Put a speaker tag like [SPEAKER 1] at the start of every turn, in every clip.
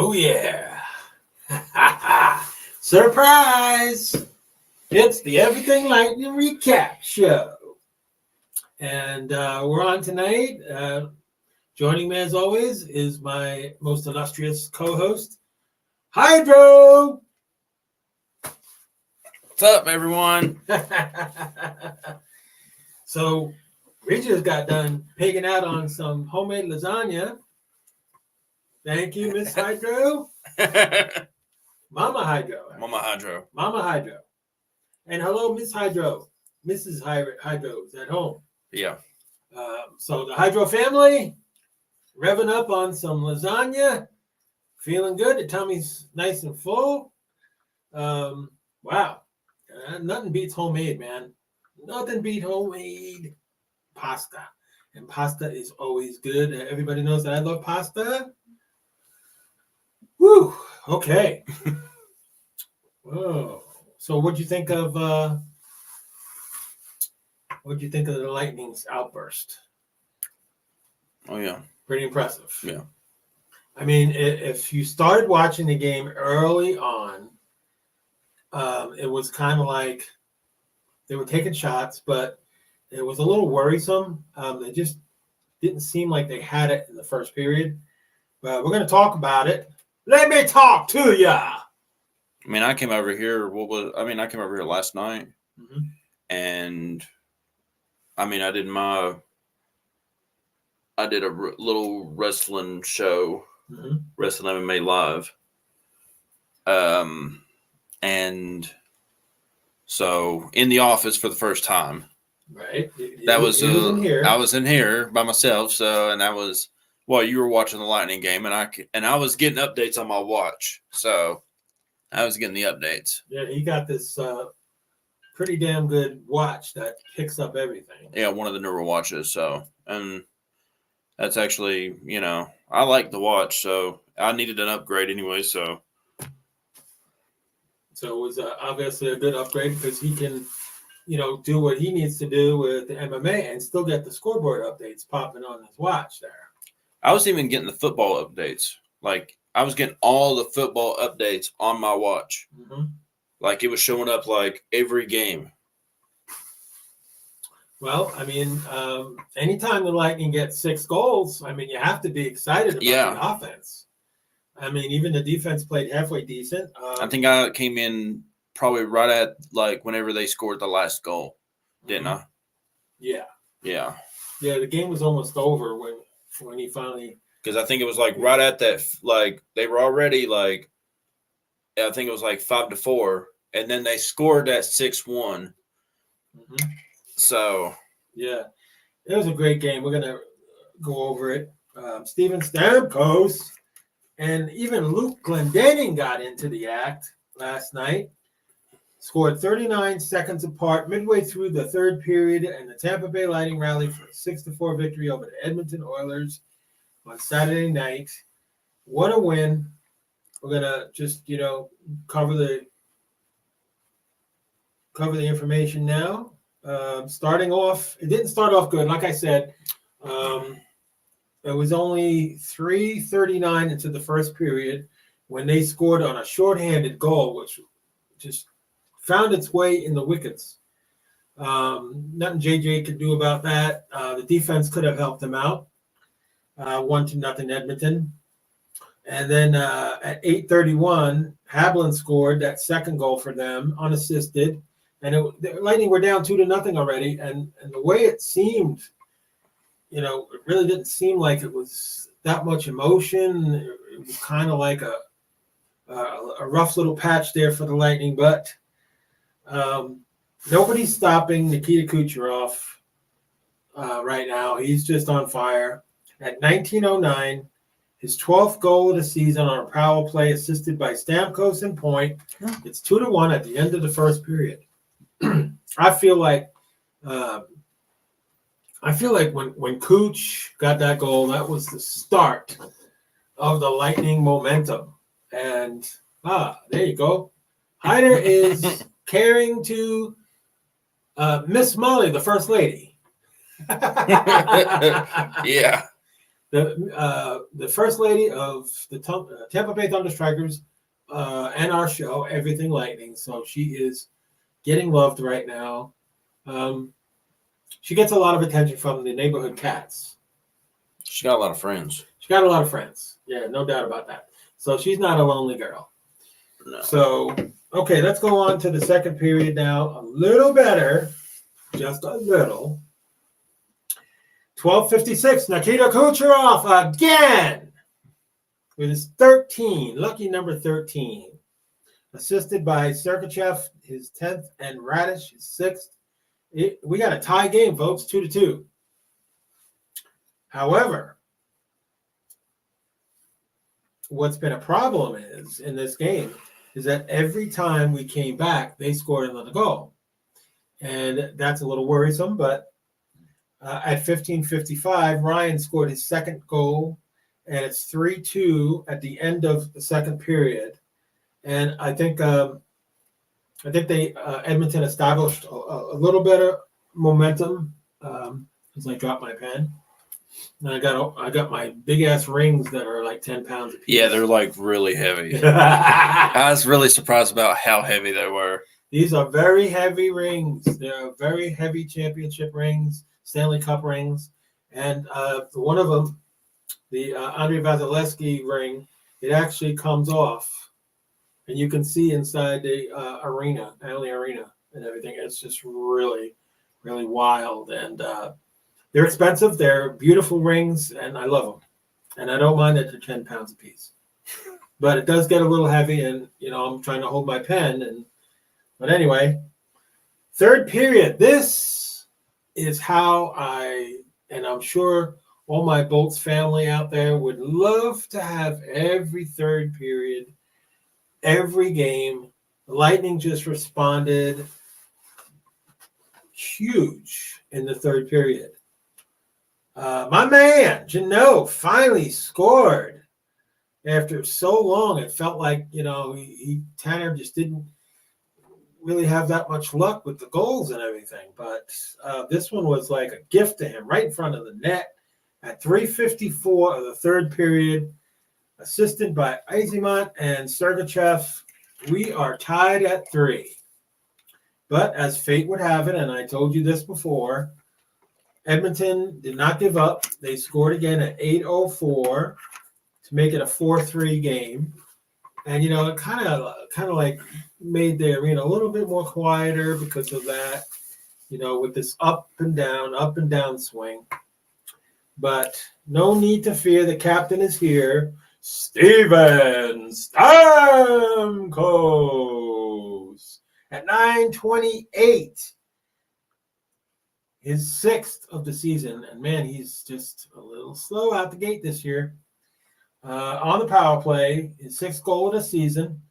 [SPEAKER 1] Oh, yeah. Surprise! It's the Everything Lightning Recap Show. And we're on tonight. Joining me, as always, is my most illustrious co-host, Hydro!
[SPEAKER 2] What's up, everyone?
[SPEAKER 1] So, we just got done pigging out on some homemade lasagna. Thank you, Miss Hydro. Mama Hydro.
[SPEAKER 2] Mama Hydro.
[SPEAKER 1] Mama Hydro. And hello, Miss Hydro. Mrs. Hydro is at home.
[SPEAKER 2] Yeah.
[SPEAKER 1] So the Hydro family, revving up on some lasagna. Feeling good. The tummy's nice and full. Wow. Nothing beats homemade, man. Nothing beats homemade pasta. And pasta is always good. Everybody knows that I love pasta. Woo. Okay. Whoa. So what'd you think of the Lightning's outburst?
[SPEAKER 2] Oh, yeah.
[SPEAKER 1] Pretty impressive.
[SPEAKER 2] Yeah.
[SPEAKER 1] I mean, if you started watching the game early on, it was kind of like they were taking shots, but it was a little worrisome. They just didn't seem like they had it in the first period. But we're going to talk about it. Let me talk to ya.
[SPEAKER 2] I mean, I came over here. I came over here last night, and I mean, I did a little wrestling show, Wrestling MMA Live, and so in the office for the first time.
[SPEAKER 1] Right.
[SPEAKER 2] That was
[SPEAKER 1] in here.
[SPEAKER 2] I was in here by myself. So, and that was while you were watching the Lightning game, and I was getting updates on my watch. So. I was getting the updates.
[SPEAKER 1] Yeah, he got this pretty damn good watch that picks up everything.
[SPEAKER 2] Yeah, one of the newer watches. So, and that's actually, I like the watch. So I needed an upgrade anyway. So
[SPEAKER 1] it was obviously a good upgrade because he can, do what he needs to do with the MMA and still get the scoreboard updates popping on his watch there.
[SPEAKER 2] I was even getting the football updates. Like, I was getting all the football updates on my watch. Like, it was showing up like every game.
[SPEAKER 1] Well, I mean, anytime the Lightning gets 6 goals, I mean, you have to be excited about the offense. I mean, even the defense played halfway decent.
[SPEAKER 2] I think I came in probably right at, like, whenever they scored the last goal, didn't I?
[SPEAKER 1] Yeah.
[SPEAKER 2] Yeah.
[SPEAKER 1] Yeah, the game was almost over when he finally –
[SPEAKER 2] because I think it was like right at that, like they were already like, I think it was like 5-4, and then they scored at 6-1. So
[SPEAKER 1] yeah, it was a great game. We're gonna go over it. Steven Stamkos and even Luke Glendening got into the act last night. Scored 39 seconds apart midway through the third period, and the Tampa Bay Lightning rallied for a 6-4 victory over the Edmonton Oilers on Saturday night. What a win. We're going to just, cover the information now. Starting off, it didn't start off good. Like I said, it was only 3:39 into the first period when they scored on a shorthanded goal, which just found its way in the wickets. Nothing JJ could do about that. The defense could have helped them out. 1-0 Edmonton. And then at 8:31, Haviland scored that second goal for them, unassisted. And the Lightning were down 2-0 already. And the way it seemed, it really didn't seem like it was that much emotion. It was kind of like a rough little patch there for the Lightning. But nobody's stopping Nikita Kucherov right now. He's just on fire. At 19:09, his 12th goal of the season on a power play assisted by Stamkos and point. It's 2-1 at the end of the first period. I feel like when Cooch got that goal, that was the start of the Lightning momentum. And there you go. Hyder is carrying to Miss Molly, the First Lady.
[SPEAKER 2] Yeah.
[SPEAKER 1] The first lady of the Tampa Bay Thunder Strikers and our show, Everything Lightning. So she is getting loved right now. She gets a lot of attention from the neighborhood cats.
[SPEAKER 2] She got a lot of friends.
[SPEAKER 1] She got a lot of friends. Yeah, no doubt about that. So she's not a lonely girl.
[SPEAKER 2] No.
[SPEAKER 1] So, okay, let's go on to the second period now. A little better, just a little. 12:56, Nikita Kucherov again with his 13, lucky number 13. Assisted by Sergachev, his 10th, and Radish, his 6th. We got a tie game, folks, 2-2. However, what's been a problem is in this game is that every time we came back, they scored another goal. And that's a little worrisome, but at 15:55, Ryan scored his second goal, and it's 3-2 at the end of the second period. And I think they Edmonton established a little better momentum as I dropped my pen. And I got my big ass rings that are like 10 pounds a piece.
[SPEAKER 2] Yeah, they're like really heavy. I was really surprised about how heavy they were.
[SPEAKER 1] These are very heavy rings. They're very heavy championship rings, Stanley Cup rings, and one of them, the Andrei Vasilevsky ring, it actually comes off, and you can see inside the arena, Allen Arena, and everything. It's just really, really wild, and they're expensive. They're beautiful rings, and I love them, and I don't mind that they're 10 pounds a piece, but it does get a little heavy, and I'm trying to hold my pen, but anyway, third period. This is how and I'm sure all my Bolts family out there would love to have every third period, every game. The Lightning just responded huge in the third period. My man, Jeannot, finally scored after so long. It felt like, Tanner just didn't really have that much luck with the goals and everything. But this one was like a gift to him right in front of the net at 3:54 of the third period, assisted by Eyssimont and Sergachev. We are tied at 3. But as fate would have it, and I told you this before, Edmonton did not give up. They scored again at 8:04 to make it a 4-3 game. And, it kind of like made the arena a little bit more quieter because of that, with this up and down swing. But no need to fear. The captain is here. Steven Stamkos at 9:28. His 6th of the season. And, man, he's just a little slow out the gate this year. On the power play, his 6th goal of the season.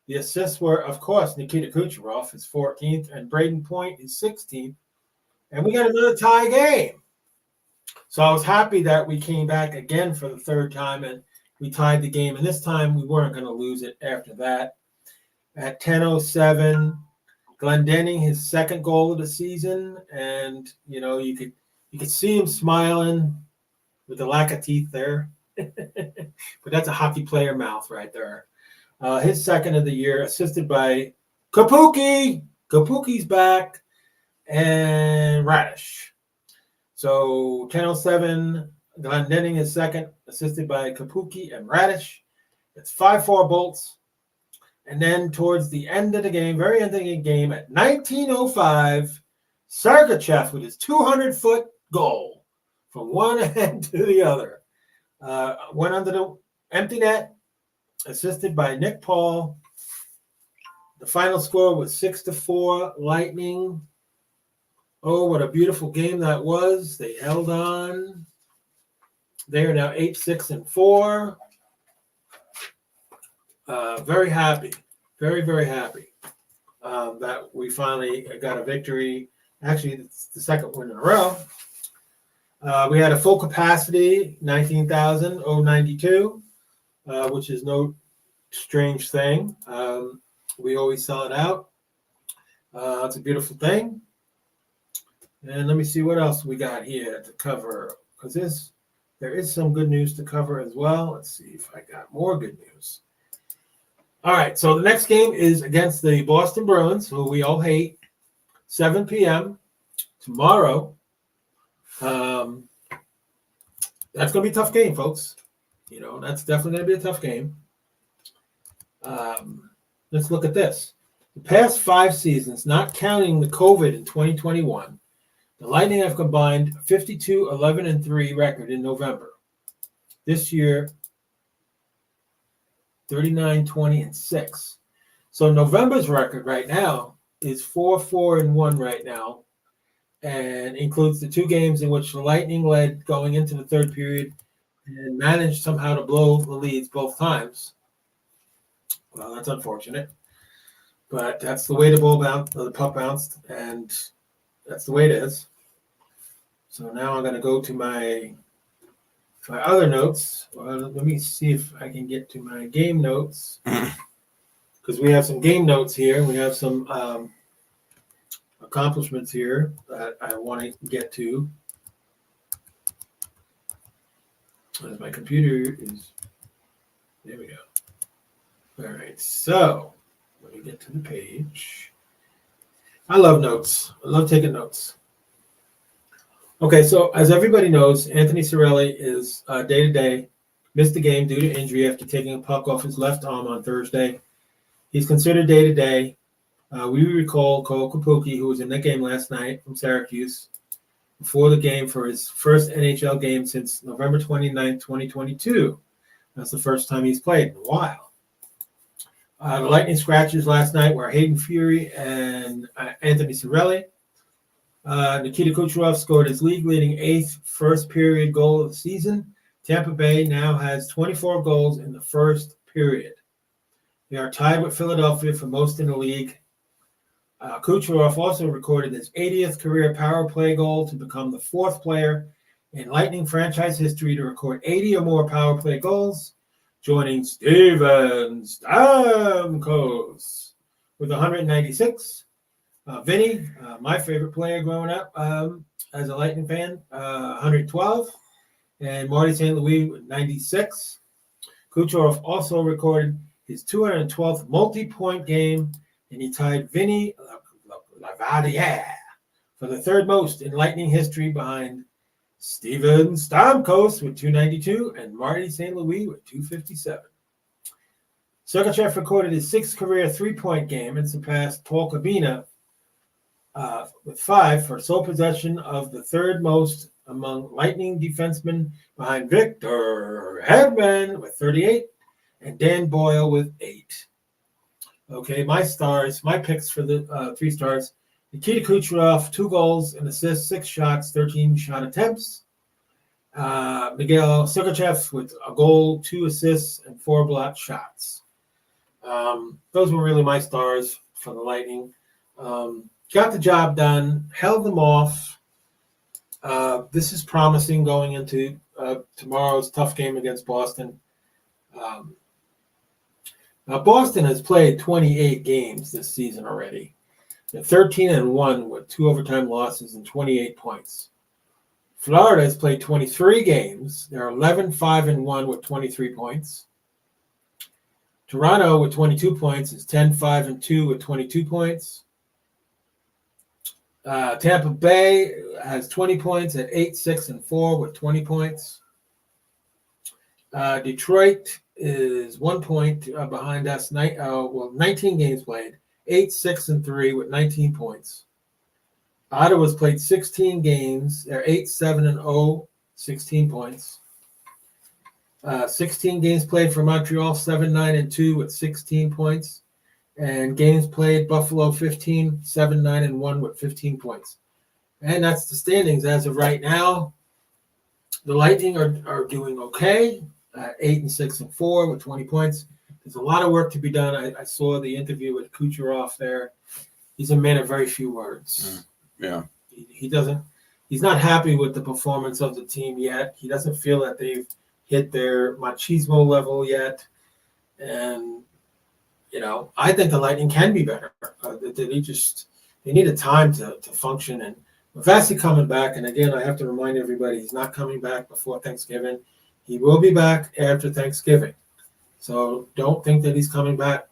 [SPEAKER 1] The assists were, of course, Nikita Kucherov, his 14th, and Braden Point, his 16th. And we got another tie game. So I was happy that we came back again for the third time, and we tied the game. And this time we weren't going to lose it after that. At 10:07, Glendening, his 2nd goal of the season. And, you could see him smiling with the lack of teeth there. But that's a hockey player mouth right there. His 2nd of the year, assisted by Kapuki. Kapuki's back. And Radish. So 10:07, Glendening is 2nd, assisted by Kapuki and Radish. It's 5-4 Bolts. And then towards the end of the game, very end of the game, at 19:05, Sergachev with his 200-foot goal from one end to the other. Went under the empty net, assisted by Nick Paul. The final score was 6-4 Lightning. Oh, what a beautiful game that was. They held on. They are now 8-6-4. Very happy. Very, very happy that we finally got a victory. Actually, it's the 2nd win in a row. We had a full capacity, 19,092, which is no strange thing. We always sell it out. It's a beautiful thing. And let me see what else we got here to cover, because there is some good news to cover as well. Let's see if I got more good news. All right, so the next game is against the Boston Bruins, who we all hate, 7 p.m. tomorrow. That's going to be a tough game, folks. That's definitely going to be a tough game. Let's look at this. The past 5 seasons, not counting the COVID in 2021, the Lightning have combined 52, 11, and 3 record in November. This year, 39, 20, and 6. So November's record right now is 4, 4, and 1 right now, and includes the 2 games in which the Lightning led going into the third period and managed somehow to blow the leads both times. Well, that's unfortunate, but that's the way the puck bounced, and that's the way it is. So now I'm going to go to my other notes. Well, let me see if I can get to my game notes, because we have some game notes here. We have some accomplishments here that I want to get to. As my computer is, there we go. All right, so let me get to the page. I love notes. I love taking notes. Okay, so as everybody knows, Anthony Cirelli is day-to-day, missed the game due to injury after taking a puck off his left arm on Thursday. He's considered day-to-day. We recall Cole Kapuki, who was in that game last night from Syracuse, before the game for his first NHL game since November 29th, 2022. That's the first time he's played in a while. The Lightning scratchers last night were Hayden Fury and Anthony Cirelli. Nikita Kucherov scored his league-leading 8th first-period goal of the season. Tampa Bay now has 24 goals in the first period. They are tied with Philadelphia for most in the league. Kucherov also recorded his 80th career power play goal to become the 4th player in Lightning franchise history to record 80 or more power play goals, joining Steven Stamkos with 196. Vinny, my favorite player growing up as a Lightning fan, 112. And Marty St. Louis with 96. Kucherov also recorded his 212th multi-point game, and he tied Vinny Lavadier for the 3rd most in Lightning history behind Steven Stamkos with 292 and Marty St. Louis with 257. Sergachev recorded his 6th career 3-point game and surpassed Paul Kabina with 5 for sole possession of the 3rd most among Lightning defensemen behind Victor Hedman with 38 and Dan Boyle with 8. Okay, my picks for the 3 stars. Nikita Kucherov, 2 goals and assists, 6 shots, 13 shot attempts. Miguel Sergachev with a goal, 2 assists, and 4 blocked shots. Those were really my stars for the Lightning. Got the job done, held them off. This is promising going into tomorrow's tough game against Boston. Now, Boston has played 28 games this season already. They're 13-1 with 2 overtime losses and 28 points. Florida has played 23 games. They're 11-5-1 with 23 points. Toronto with 22 points is 10-5-2 with 22 points. Tampa Bay has 20 points at 8-6-4 with 20 points. Detroit is 1 point behind us. 19 games played, 8-6-3 with 19 points. Ottawa's played 16 games. They're 8-7-0, 16 points. 16 games played for Montreal, 7-9-2 with 16 points. And games played, Buffalo 15, 7-9-1 with 15 points. And that's the standings as of right now. The Lightning are doing okay, 8-6-4 with 20 points. There's a lot of work to be done. I saw the interview with Kucherov there. He's a man of very few words.
[SPEAKER 2] Yeah.
[SPEAKER 1] He's not happy with the performance of the team yet. He doesn't feel that they've hit their machismo level yet. And, I think the Lightning can be better. They need a time to function and Vassie coming back, and again, I have to remind everybody, he's not coming back before Thanksgiving. He will be back after Thanksgiving. So don't think that he's coming back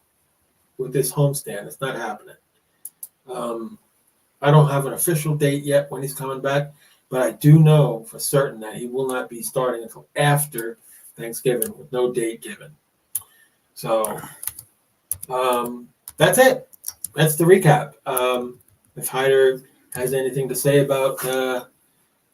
[SPEAKER 1] with this homestand. It's not happening. I don't have an official date yet when he's coming back, but I do know for certain that he will not be starting until after Thanksgiving with no date given. So that's it. That's the recap. If Hyder has anything to say about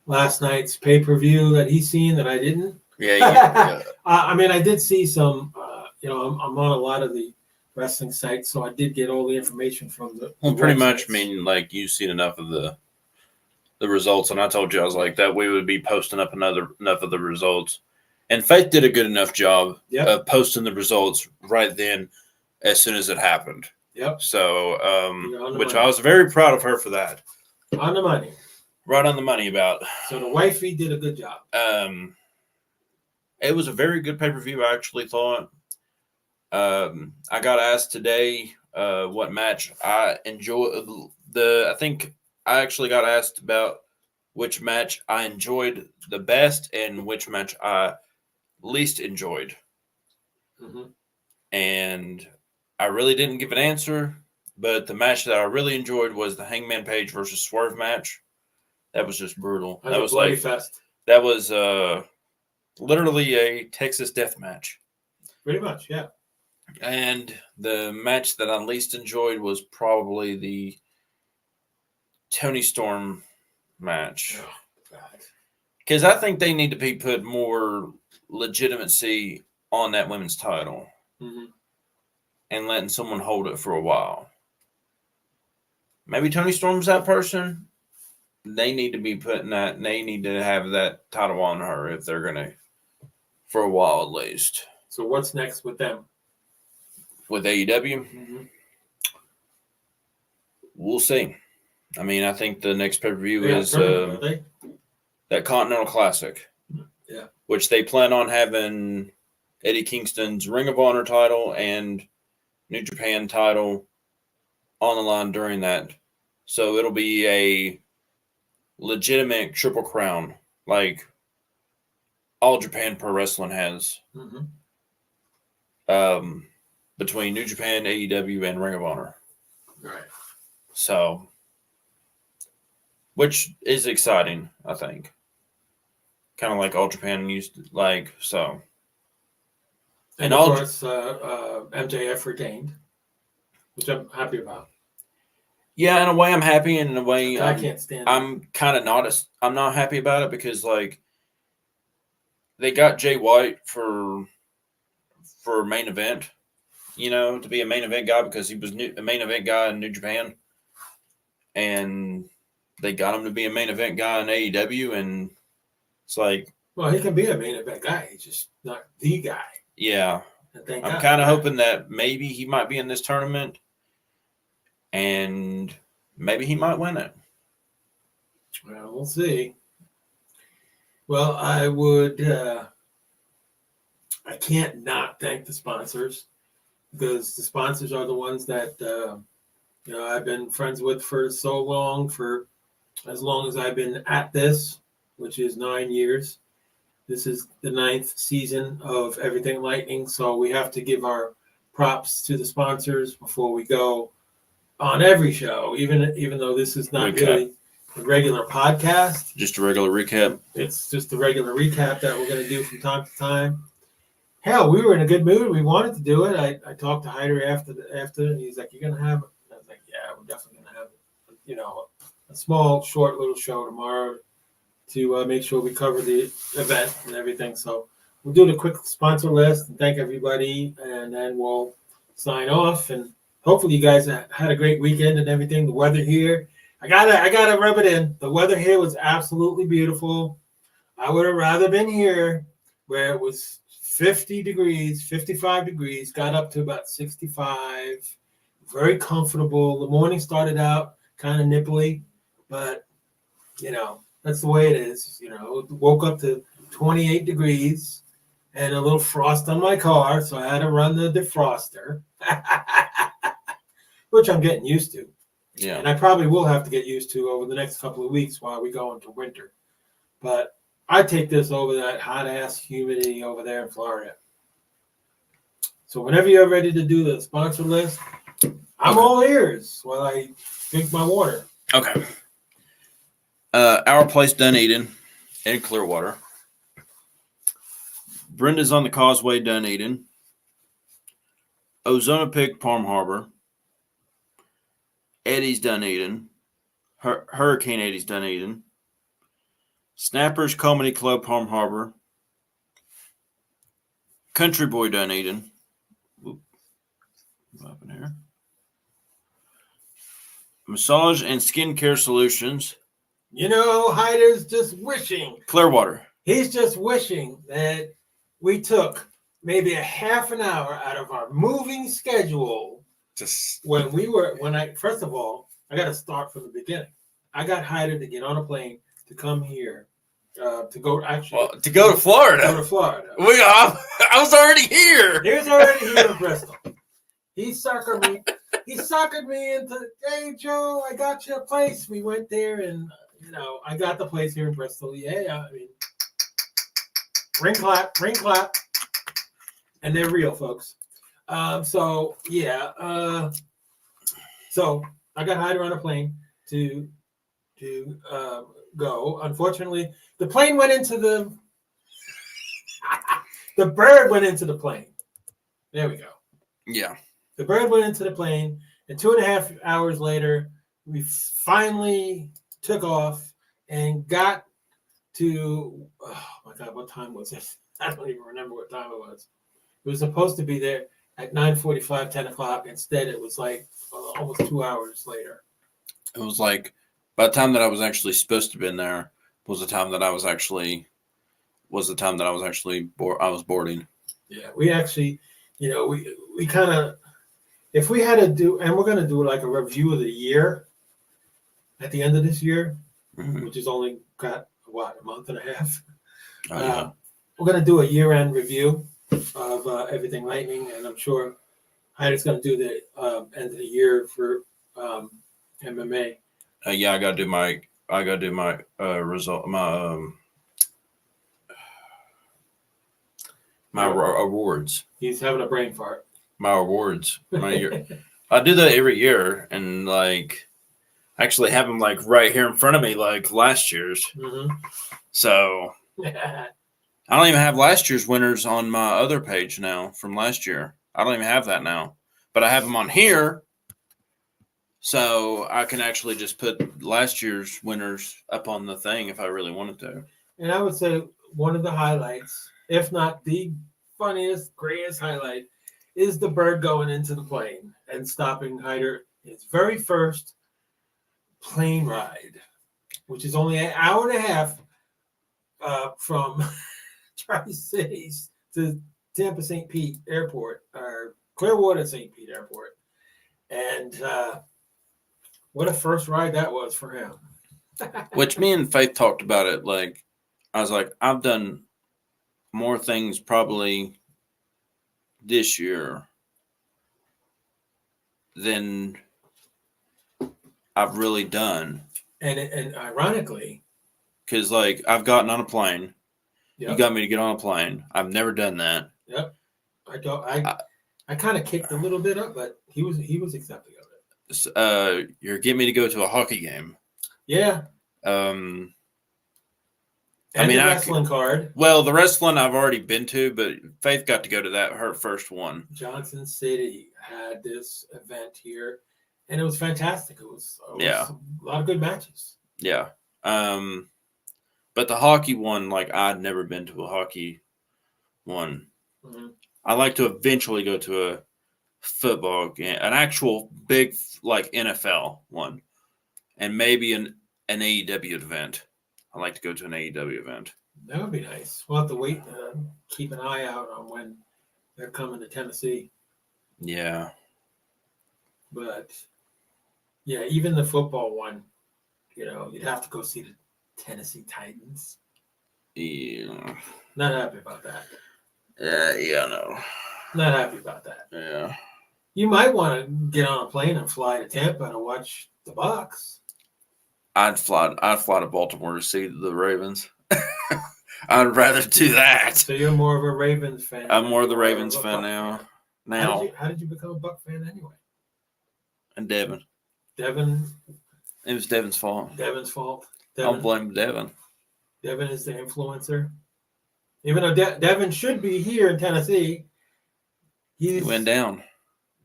[SPEAKER 1] last night's pay-per-view that he's seen that I didn't.
[SPEAKER 2] Yeah.
[SPEAKER 1] I mean, I did see some, I'm on a lot of the wrestling sites, so I did get all the information from the
[SPEAKER 2] Well, pretty
[SPEAKER 1] websites.
[SPEAKER 2] much, I mean, like, you've seen enough of the results, and I told you, I was like, that we would be posting up enough of the results. And Faith did a good enough job of posting the results right then as soon as it happened.
[SPEAKER 1] Yep.
[SPEAKER 2] So, which
[SPEAKER 1] money.
[SPEAKER 2] I was very proud of her for that.
[SPEAKER 1] On the money.
[SPEAKER 2] Right on the money about.
[SPEAKER 1] So the wifey did a good job.
[SPEAKER 2] It was a very good pay-per-view, I actually thought. I got asked today what match I enjoyed. I think I actually got asked about which match I enjoyed the best and which match I least enjoyed.
[SPEAKER 1] Mm-hmm.
[SPEAKER 2] And I really didn't give an answer, but the match that I really enjoyed was the Hangman Page versus Swerve match. That was just brutal. That was like
[SPEAKER 1] fest.
[SPEAKER 2] That was literally a Texas death match.
[SPEAKER 1] Pretty much, yeah.
[SPEAKER 2] And the match that I least enjoyed was probably the Tony Storm match.
[SPEAKER 1] Oh,
[SPEAKER 2] because I think they need to be put more legitimacy on that women's title and letting someone hold it for a while. Maybe Tony Storm's that person. They need to be putting that. They need to have that title on her if they're gonna, for a while at least.
[SPEAKER 1] So what's next with them?
[SPEAKER 2] With AEW, we'll see. I mean, I think the next pay-per-view is that Continental Classic.
[SPEAKER 1] Yeah.
[SPEAKER 2] Which they plan on having Eddie Kingston's Ring of Honor title and New Japan title on the line during that. So it'll be a legitimate Triple Crown like All Japan Pro Wrestling has. Between New Japan, AEW, and Ring of Honor.
[SPEAKER 1] Right.
[SPEAKER 2] So, which is exciting, I think. Kind of like All Japan used to, like, so.
[SPEAKER 1] And of course, MJF retained, which I'm happy about.
[SPEAKER 2] Yeah, in a way I'm happy, and in a way
[SPEAKER 1] I can't stand it.
[SPEAKER 2] I'm kind of not. I'm not happy about it because, like, they got Jay White for main event. To be a main event guy because he was a main event guy in New Japan. And they got him to be a main event guy in AEW. And it's like...
[SPEAKER 1] Well, he can be a main event guy. He's just not the guy.
[SPEAKER 2] Yeah. I'm kind of hoping that maybe he might be in this tournament. And maybe he might win it.
[SPEAKER 1] Well, we'll see. Well, I would... I can't not thank the sponsors. Because the sponsors are the ones that, I've been friends with for so long, for as long as I've been at this, which is 9 years. This is the 9th season of Everything Lightning, so we have to give our props to the sponsors before we go on every show, even though this is not really a regular podcast.
[SPEAKER 2] Just a regular recap.
[SPEAKER 1] It's just a regular recap that we're going to do from time to time. Hell, we were in a good mood. We wanted to do it. I talked to Hyder after, and he's like, "You're gonna have it." And I was like, "Yeah, we're definitely gonna have a small, short little show tomorrow to make sure we cover the event and everything." So we'll do the quick sponsor list and thank everybody, and then we'll sign off. And hopefully, you guys had a great weekend and everything. The weather here, I gotta rub it in. The weather here was absolutely beautiful. I would have rather been here where it was 50 degrees, 55 degrees, got up to about 65, very comfortable. The morning started out kind of nipply, but, that's the way it is. Woke up to 28 degrees and a little frost on my car, so I had to run the defroster, which I'm getting used to.
[SPEAKER 2] Yeah.
[SPEAKER 1] And I probably will have to get used to over the next couple of weeks while we go into winter. But I take this over that hot ass humidity over there in Florida. So whenever you're ready to do the sponsor list, I'm all ears while I drink my water.
[SPEAKER 2] Okay. Our Place Dunedin in Clearwater. Brenda's on the Causeway, Dunedin. Ozona Palm Harbor. Eddie's Dunedin. Hurricane Eddie's Dunedin. Snappers Comedy Club Palm Harbor. Country Boy Dunedin. What happened here? Massage and Skincare Solutions.
[SPEAKER 1] You know, Hyder's just wishing.
[SPEAKER 2] Clearwater.
[SPEAKER 1] He's just wishing that we took maybe a half an hour out of our moving schedule. First of all, I got to start from the beginning. I got Hyder to get on a plane to come here to go
[SPEAKER 2] to Florida.
[SPEAKER 1] Go to Florida.
[SPEAKER 2] I was already here.
[SPEAKER 1] He was already here in Bristol. He suckered me. He suckered me into, hey, Joe, I got you a place. We went there and, I got the place here in Bristol. Yeah, I mean, ring clap. And they're real, folks. So I got Hyder on a plane to go. Unfortunately, the plane went into the bird went into the plane. There we go.
[SPEAKER 2] Yeah.
[SPEAKER 1] The bird went into the plane, and 2.5 hours later, we finally took off and got to, oh my God, what time was it? I don't even remember what time it was. It was supposed to be there at 9:45, 10 o'clock. Instead, it was like almost 2 hours later.
[SPEAKER 2] It was like, by the time that I was actually supposed to be in there, was the time that I was actually boarding.
[SPEAKER 1] Yeah, we actually, we kind of, if we had to do, and we're going to do like a review of the year at the end of this year, which has only got, a month and a half.
[SPEAKER 2] Oh, yeah.
[SPEAKER 1] We're going to do a year-end review of everything Lightning, and I'm sure Hyder's going to do the end of the year for MMA.
[SPEAKER 2] Yeah, I got to do my result, my awards.
[SPEAKER 1] He's having a brain fart.
[SPEAKER 2] My awards. My year. I do that every year, and actually have them right here in front of me, like last year's.
[SPEAKER 1] Mm-hmm.
[SPEAKER 2] So I don't even have last year's winners on my other page now from last year. I don't even have that now, but I have them on here, so I can actually just put last year's winners up on the thing if I really wanted to.
[SPEAKER 1] And I would say one of the highlights, if not the funniest, greatest highlight, is the bird going into the plane and stopping Hyder his very first plane ride, which is only an hour and a half from Tri-Cities to Tampa St. Pete Airport, or Clearwater St. Pete Airport. And what a first ride that was for him.
[SPEAKER 2] Which me and Faith talked about it. I was like, I've done more things probably this year than I've really done.
[SPEAKER 1] And ironically,
[SPEAKER 2] because I've gotten on a plane.
[SPEAKER 1] Yep.
[SPEAKER 2] You got me to get on a plane. I've never done that.
[SPEAKER 1] Yep. I kind of kicked a little bit up, but he was accepting of it.
[SPEAKER 2] You're getting me to go to a hockey game.
[SPEAKER 1] Yeah.
[SPEAKER 2] I mean,
[SPEAKER 1] the wrestling card.
[SPEAKER 2] Well, the wrestling I've already been to, but Faith got to go to her first one.
[SPEAKER 1] Johnson City had this event here, and it was fantastic. It was a lot of good matches.
[SPEAKER 2] Yeah. But the hockey one, I'd never been to a hockey one.
[SPEAKER 1] Mm-hmm.
[SPEAKER 2] I like to eventually go to a football game, an actual big NFL one, and maybe an AEW event. I like to go to an AEW event.
[SPEAKER 1] That would be nice. We'll have to wait to keep an eye out on when they're coming to Tennessee.
[SPEAKER 2] Yeah.
[SPEAKER 1] But, yeah, even the football one, you'd have to go see the Tennessee Titans.
[SPEAKER 2] Yeah.
[SPEAKER 1] Not happy about that.
[SPEAKER 2] Yeah, no.
[SPEAKER 1] Not happy about that.
[SPEAKER 2] Yeah.
[SPEAKER 1] You might want to get on a plane and fly to Tampa to watch the Bucks.
[SPEAKER 2] I'd fly to Baltimore to see the Ravens. I'd rather do that.
[SPEAKER 1] So you're more of a Ravens fan.
[SPEAKER 2] I'm more of the
[SPEAKER 1] than you are
[SPEAKER 2] Ravens
[SPEAKER 1] a
[SPEAKER 2] fan
[SPEAKER 1] Buck
[SPEAKER 2] now.
[SPEAKER 1] fan.
[SPEAKER 2] Now,
[SPEAKER 1] How did you become a Buck fan anyway?
[SPEAKER 2] and Devin.
[SPEAKER 1] Devin.
[SPEAKER 2] It was Devin's fault.
[SPEAKER 1] Devin's fault.
[SPEAKER 2] I'll blame Devin.
[SPEAKER 1] Devin is the influencer. Even though Devin should be here in Tennessee,
[SPEAKER 2] He went down.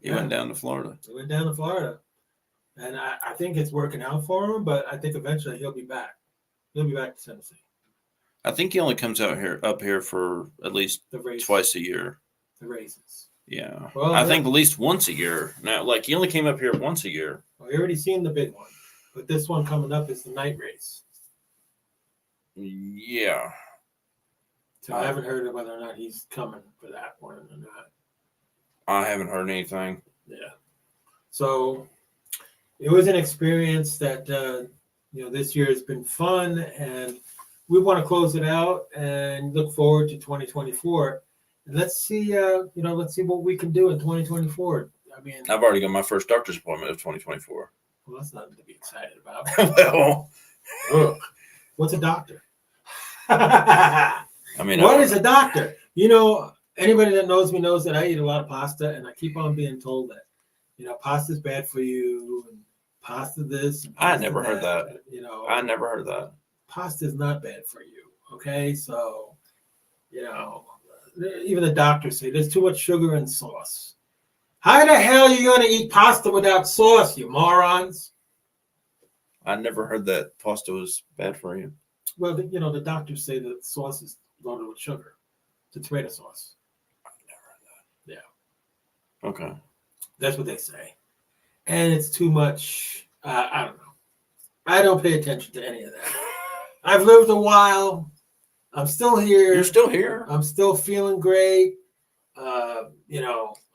[SPEAKER 2] He
[SPEAKER 1] Yeah.
[SPEAKER 2] went down to Florida.
[SPEAKER 1] He went down to Florida. And I think it's working out for him, but I think eventually he'll be back. He'll be back to Tennessee.
[SPEAKER 2] I think he only comes up here for at least
[SPEAKER 1] The race,
[SPEAKER 2] twice a year.
[SPEAKER 1] the races.
[SPEAKER 2] Yeah.
[SPEAKER 1] Well,
[SPEAKER 2] I think at least once a year. Now, like, he only came up here once a year.
[SPEAKER 1] Well, you already seen the big one, but this one coming up is the night race.
[SPEAKER 2] Yeah.
[SPEAKER 1] So I haven't heard of whether or not he's coming for that one or not.
[SPEAKER 2] I haven't heard anything.
[SPEAKER 1] Yeah. So it was an experience that this year has been fun, and we want to close it out and look forward to 2024. And let's see, let's see what we can do in 2024. I mean,
[SPEAKER 2] I've already got my first doctor's appointment of 2024.
[SPEAKER 1] well, that's nothing to be excited about.
[SPEAKER 2] Well,
[SPEAKER 1] Ugh. What's a doctor?
[SPEAKER 2] I mean,
[SPEAKER 1] What is a doctor? You know, anybody that knows me knows that I eat a lot of pasta, and I keep on being told that, pasta's bad for you, and pasta this. And
[SPEAKER 2] I
[SPEAKER 1] pasta
[SPEAKER 2] never heard that. I never heard that.
[SPEAKER 1] Pasta is not bad for you. Okay, so, even the doctors say there's too much sugar and sauce. How the hell are you going to eat pasta without sauce, you morons?
[SPEAKER 2] I never heard that pasta was bad for you.
[SPEAKER 1] Well, the doctors say that sauce is loaded with sugar. It's a tomato sauce.
[SPEAKER 2] I've never heard that.
[SPEAKER 1] Yeah.
[SPEAKER 2] Okay.
[SPEAKER 1] That's what they say. And it's too much. I don't know. I don't pay attention to any of that. I've lived a while. I'm still here.
[SPEAKER 2] You're still here.
[SPEAKER 1] I'm still feeling great.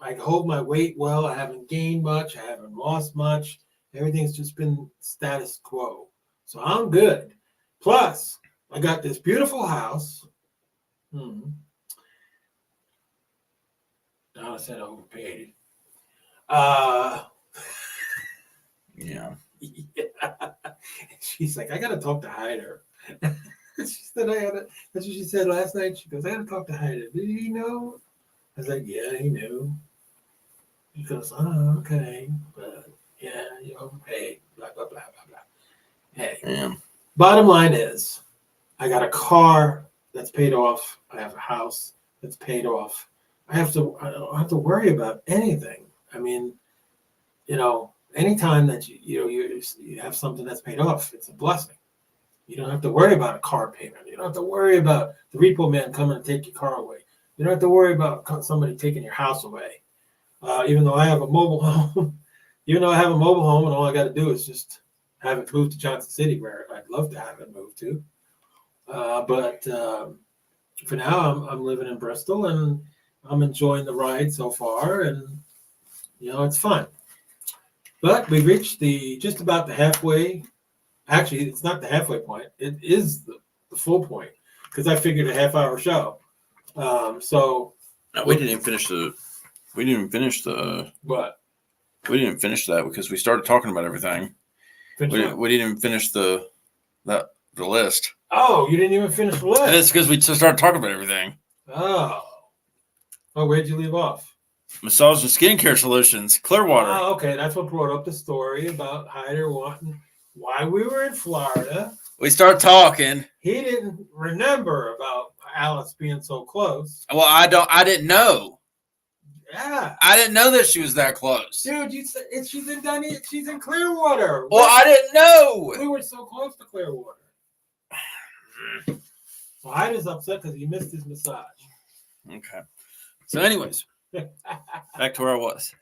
[SPEAKER 1] I hold my weight well. I haven't gained much. I haven't lost much. Everything's just been status quo. So I'm good. Plus, I got this beautiful house. Donna said overpaid.
[SPEAKER 2] Yeah.
[SPEAKER 1] She's like, I gotta talk to Hyder. She said that's what she said last night. She goes, I gotta talk to Hyder. Did he know? I was like, yeah, he knew. He goes, oh, okay. But yeah, you overpaid. Blah, blah, blah, blah, blah. Hey.
[SPEAKER 2] Yeah.
[SPEAKER 1] Bottom line is, I got a car that's paid off. I have a house that's paid off. I don't have to worry about anything. I mean, anytime that you have something that's paid off, it's a blessing. You don't have to worry about a car payment. You don't have to worry about the repo man coming to take your car away. You don't have to worry about somebody taking your house away. Even though I have a mobile home, and all I got to do is just have it moved to Johnson City, where I'd love to have it moved to. But for now, I'm living in Bristol, and I'm enjoying the ride so far, and it's fun. But we reached just about the halfway. Actually, it's not the halfway point. It is the full point, because I figured a half-hour show. So
[SPEAKER 2] No, we didn't even finish the. We didn't even finish the.
[SPEAKER 1] what?
[SPEAKER 2] We didn't even finish that because we started talking about everything. We didn't even finish the list.
[SPEAKER 1] Oh, you didn't even finish the list.
[SPEAKER 2] And it's because we just started talking about everything.
[SPEAKER 1] Oh, where'd you leave off?
[SPEAKER 2] Massage and skincare solutions, Clearwater.
[SPEAKER 1] Oh, okay, that's what brought up the story about Hyder wanting why we were in Florida.
[SPEAKER 2] We start talking.
[SPEAKER 1] He didn't remember about Alice being so close.
[SPEAKER 2] Well, I didn't know.
[SPEAKER 1] Yeah,
[SPEAKER 2] I didn't know that she was that close.
[SPEAKER 1] dude, she's in Dunedin. She's in Clearwater.
[SPEAKER 2] Well, I didn't know.
[SPEAKER 1] We were so close to Clearwater. Well, Hyder's upset because he missed his massage.
[SPEAKER 2] Okay. So, anyways, back to where I was.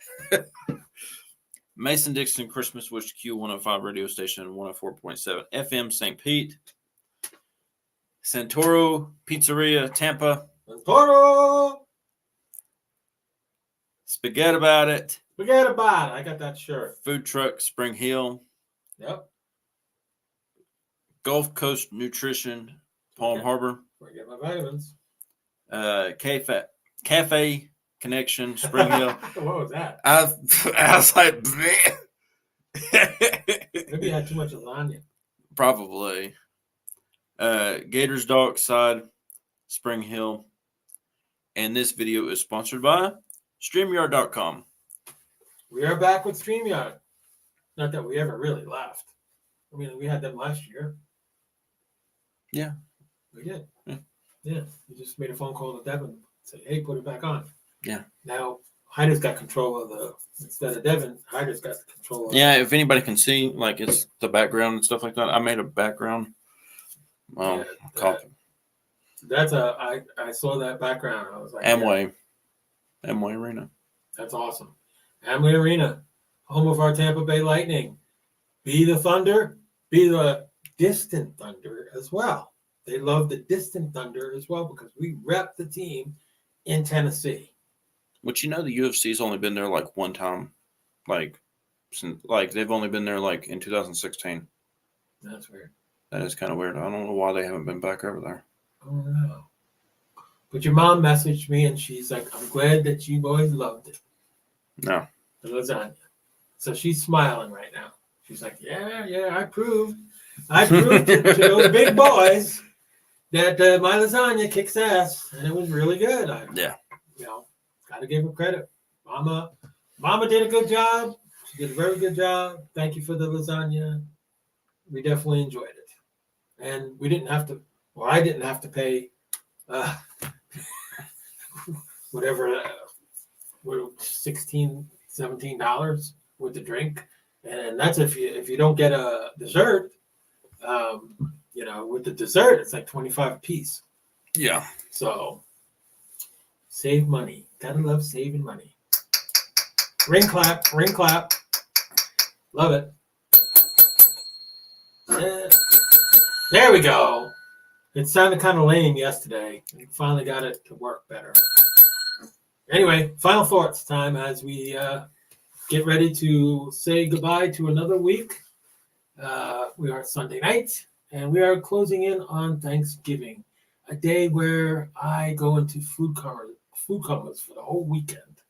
[SPEAKER 2] Mason-Dixon Christmas Wish Q105 radio station, 104.7 FM, St. Pete. Santoro Pizzeria, Tampa.
[SPEAKER 1] Santoro!
[SPEAKER 2] Spaghetti About It.
[SPEAKER 1] Forget about it. I got that shirt.
[SPEAKER 2] Food Truck, Spring Hill.
[SPEAKER 1] Yep.
[SPEAKER 2] Gulf Coast Nutrition, Palm Harbor.
[SPEAKER 1] Forget my vitamins.
[SPEAKER 2] Cafe connection, Spring Hill.
[SPEAKER 1] What was that?
[SPEAKER 2] I was like, bleh.
[SPEAKER 1] Maybe you had too much lasagna.
[SPEAKER 2] Probably. Gators Dockside, Spring Hill. And this video is sponsored by StreamYard.com.
[SPEAKER 1] We are back with StreamYard. Not that we ever really left. I mean, we had them last year.
[SPEAKER 2] Yeah.
[SPEAKER 1] We did.
[SPEAKER 2] Yeah.
[SPEAKER 1] We just made a phone call to Devin. Say, hey, put it back on.
[SPEAKER 2] Yeah.
[SPEAKER 1] Now, Hyder's got control of instead of Devin, Hyder's got the control of
[SPEAKER 2] Yeah, if anybody can see, like, it's the background and stuff like that. I made a background. Copy.
[SPEAKER 1] I saw that background. I was like,
[SPEAKER 2] Amway Arena.
[SPEAKER 1] That's awesome. Amway Arena, home of our Tampa Bay Lightning. Be the Thunder, be the distant Thunder as well. They love the distant Thunder as well because we rep the team in Tennessee.
[SPEAKER 2] Which, the UFC's only been there like one time, since they've only been there like in 2016.
[SPEAKER 1] That's weird.
[SPEAKER 2] That is kind of weird. I don't know why they haven't been back over there.
[SPEAKER 1] Oh no. But your mom messaged me and she's like, I'm glad that you boys loved it.
[SPEAKER 2] No.
[SPEAKER 1] The lasagna. So she's smiling right now. She's like, yeah, I proved to those big boys that my lasagna kicks ass, and it was really good. Got to give her credit. Mama did a good job. She did a very good job. Thank you for the lasagna. We definitely enjoyed it, and we didn't have to. Well, I didn't have to pay whatever, $16-17 with the drink. And that's if you don't get a dessert, with the dessert, it's like $25 a piece.
[SPEAKER 2] Yeah.
[SPEAKER 1] So save money. Gotta love saving money. Ring clap. Love it. There we go. It sounded kind of lame yesterday. We finally got it to work better. Anyway, final thoughts time as we get ready to say goodbye to another week. We are Sunday night, and we are closing in on Thanksgiving, a day where I go into food comas for the whole weekend.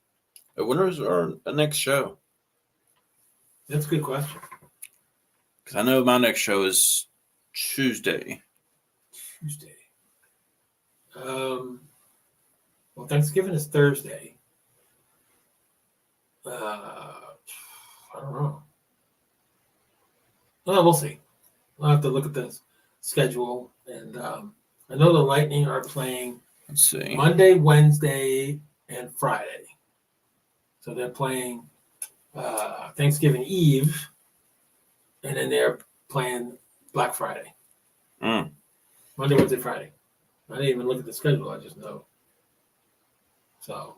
[SPEAKER 2] When is our next show?
[SPEAKER 1] That's a good question.
[SPEAKER 2] Because I know my next show is Tuesday.
[SPEAKER 1] Well, Thanksgiving is Thursday. I don't know. Well, we'll see. I'll have to look at the schedule. And I know the Lightning are playing
[SPEAKER 2] Let's see.
[SPEAKER 1] Monday, Wednesday, and Friday. So they're playing Thanksgiving Eve, and then they're playing Black Friday.
[SPEAKER 2] Mm.
[SPEAKER 1] Monday, Wednesday, Friday. I didn't even look at the schedule. I just know. So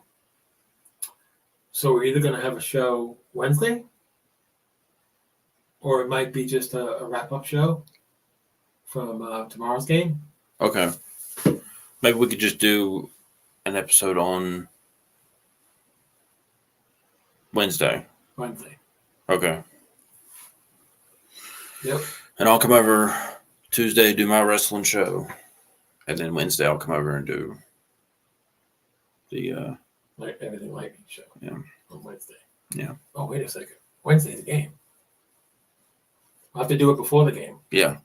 [SPEAKER 1] we're either going to have a show Wednesday, or it might be just a wrap-up show from tomorrow's game.
[SPEAKER 2] Okay. Maybe we could just do an episode on Wednesday. Okay.
[SPEAKER 1] Yep.
[SPEAKER 2] And I'll come over Tuesday, do my wrestling show. And then Wednesday I'll come over and do the
[SPEAKER 1] Everything Lightning show.
[SPEAKER 2] Yeah.
[SPEAKER 1] On Wednesday.
[SPEAKER 2] Yeah.
[SPEAKER 1] Oh, wait a second. Wednesday's the game. I'll have to do it before the game.
[SPEAKER 2] Yeah.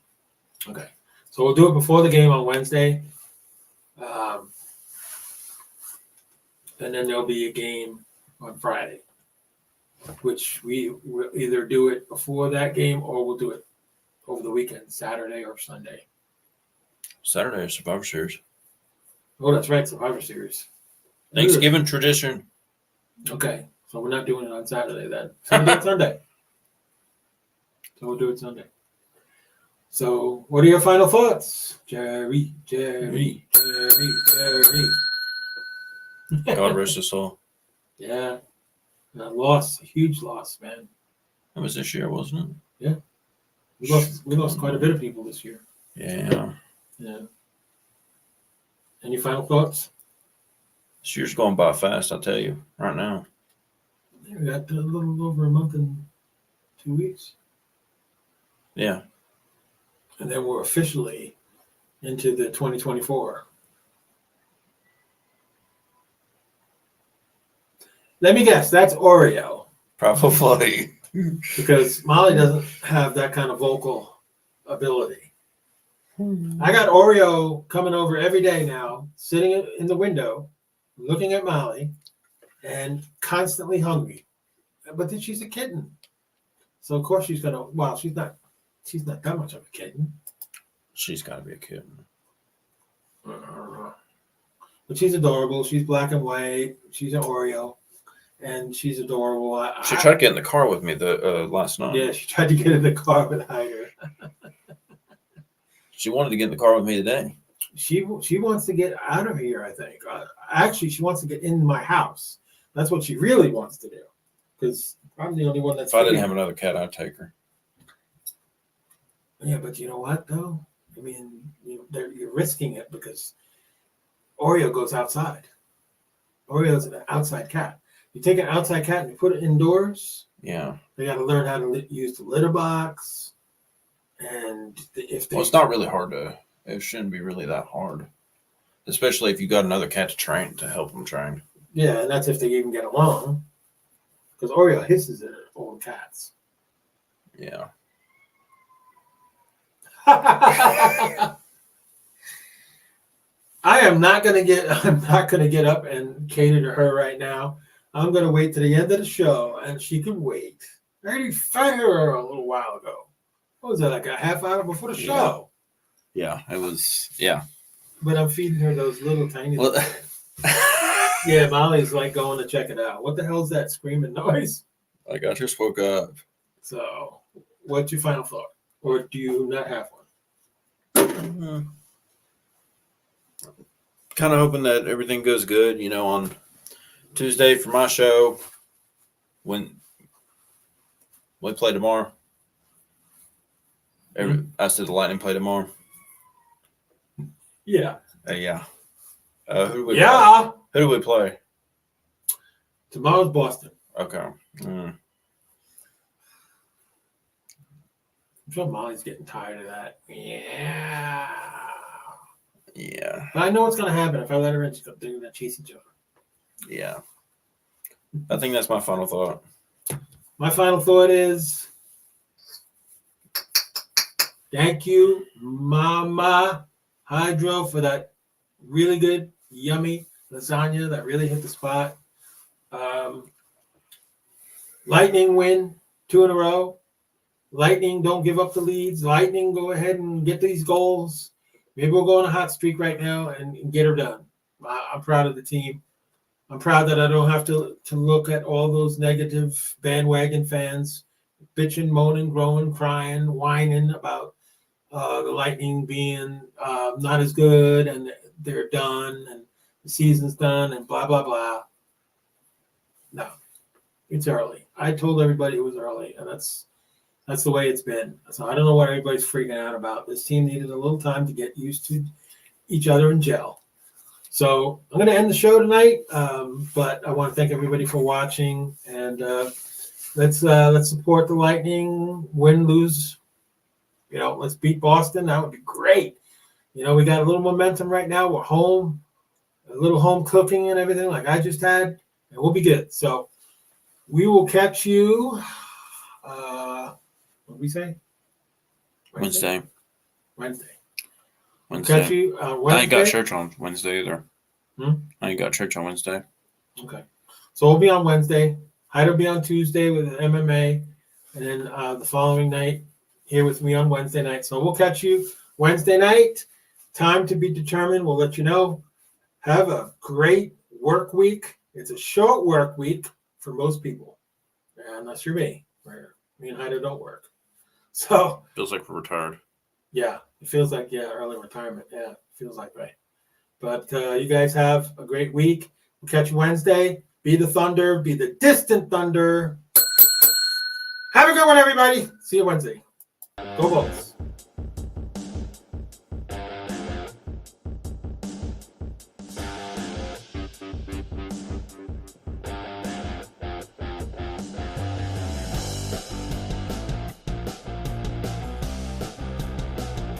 [SPEAKER 1] Okay. So we'll do it before the game on Wednesday. And then there'll be a game on Friday, which we will either do it before that game or we'll do it over the weekend, Saturday or Sunday.
[SPEAKER 2] Saturday is Survivor Series.
[SPEAKER 1] Oh, that's right. Survivor Series.
[SPEAKER 2] Thanksgiving tradition.
[SPEAKER 1] Okay. So we're not doing it on Saturday then. So we'll do it Sunday. So what are your final thoughts? Jerry.
[SPEAKER 2] God rest his soul.
[SPEAKER 1] Yeah. A huge loss, man.
[SPEAKER 2] That was this year, wasn't it?
[SPEAKER 1] Yeah. We lost quite a bit of people this year.
[SPEAKER 2] Yeah.
[SPEAKER 1] Yeah. Any final thoughts?
[SPEAKER 2] This year's going by fast, I'll tell you, right now.
[SPEAKER 1] We got a little over a month and 2 weeks.
[SPEAKER 2] Yeah.
[SPEAKER 1] And then we're officially into the 2024. Let me guess. That's Oreo.
[SPEAKER 2] Probably.
[SPEAKER 1] Because Molly doesn't have that kind of vocal ability. I got Oreo coming over every day now, sitting in the window, looking at Molly, and constantly hungry. But then she's a kitten. So of course she's gonna, well, she's not that much of a kitten.
[SPEAKER 2] She's got to be a kitten.
[SPEAKER 1] But she's adorable. She's black and white. She's an Oreo. And she's adorable.
[SPEAKER 2] She tried to get in the car with me last night.
[SPEAKER 1] Yeah, she tried to get in the car with Hyder.
[SPEAKER 2] She wanted to get in the car with me today.
[SPEAKER 1] She wants to get out of here, I think. Actually, she wants to get in my house. That's what she really wants to do. Because I'm the only one that's...
[SPEAKER 2] If I didn't have another cat, I'd take her.
[SPEAKER 1] Yeah, but you know what, though? I mean, you're risking it because Oreo goes outside. Oreo's an outside cat. You take an outside cat and you put it indoors.
[SPEAKER 2] Yeah.
[SPEAKER 1] They got to learn how to use the litter box. And if they...
[SPEAKER 2] Well, it's not really hard it shouldn't be really that hard. Especially if you got another cat to train, to help them train.
[SPEAKER 1] Yeah, and that's if they even get along. Because Oreo hisses at old cats.
[SPEAKER 2] Yeah.
[SPEAKER 1] I'm not gonna get up and cater to her right now. I'm gonna wait to the end of the show, and she can wait. I already fed her a little while ago. What was that, like a half hour before the show?
[SPEAKER 2] Yeah, it was. Yeah.
[SPEAKER 1] But I'm feeding her those little tiny.
[SPEAKER 2] Well,
[SPEAKER 1] yeah, Molly's like going to check it out. What the hell's that screaming noise?
[SPEAKER 2] I just woke up.
[SPEAKER 1] So, what's your final thought, or do you not have one?
[SPEAKER 2] Kind of hoping that everything goes good, on Tuesday for my show. When we play tomorrow. I said the Lightning play tomorrow.
[SPEAKER 1] Yeah.
[SPEAKER 2] Yeah. Who do we play?
[SPEAKER 1] Yeah.
[SPEAKER 2] Who do we play?
[SPEAKER 1] Tomorrow's Boston.
[SPEAKER 2] Okay.
[SPEAKER 1] I'm sure Molly's getting tired of that. Yeah.
[SPEAKER 2] Yeah.
[SPEAKER 1] But I know what's going to happen if I let her in. She's going to do that chase each other.
[SPEAKER 2] Yeah. I think that's my final thought.
[SPEAKER 1] My final thought is thank you, Mama Hydro, for that really good, yummy lasagna that really hit the spot. Lightning win 2 in a row. Lightning don't give up the leads. Lightning go ahead and get these goals. Maybe we'll go on a hot streak right now and get her done. I'm proud of the team. I'm proud that I don't have to look at all those negative bandwagon fans bitching, moaning, groaning, crying, whining about the Lightning being not as good and they're done and the season's done and blah, blah, blah. No, it's early. I told everybody it was early, and that's the way it's been. So I don't know what everybody's freaking out about. This team needed a little time to get used to each other and gel. So I'm going to end the show tonight, but I want to thank everybody for watching, and let's support the Lightning, win, lose. Let's beat Boston. That would be great. We got a little momentum right now. We're home, a little home cooking and everything like I just had, and we'll be good. So we will catch you. What did we say?
[SPEAKER 2] Wednesday.
[SPEAKER 1] Catch you Wednesday.
[SPEAKER 2] I ain't got church on Wednesday either. I ain't got church on Wednesday.
[SPEAKER 1] Okay. So we'll be on Wednesday. Hyde will be on Tuesday with MMA. And then the following night here with me on Wednesday night. So we'll catch you Wednesday night. Time to be determined. We'll let you know. Have a great work week. It's a short work week for most people. Unless you're me. Where me and Hyde don't work. So
[SPEAKER 2] feels like we're retired.
[SPEAKER 1] Yeah, it feels like early retirement. Yeah, it feels like right. But you guys have a great week. We'll catch you Wednesday. Be the Thunder. Be the distant Thunder. Have a good one, everybody. See you Wednesday. Go Bulls.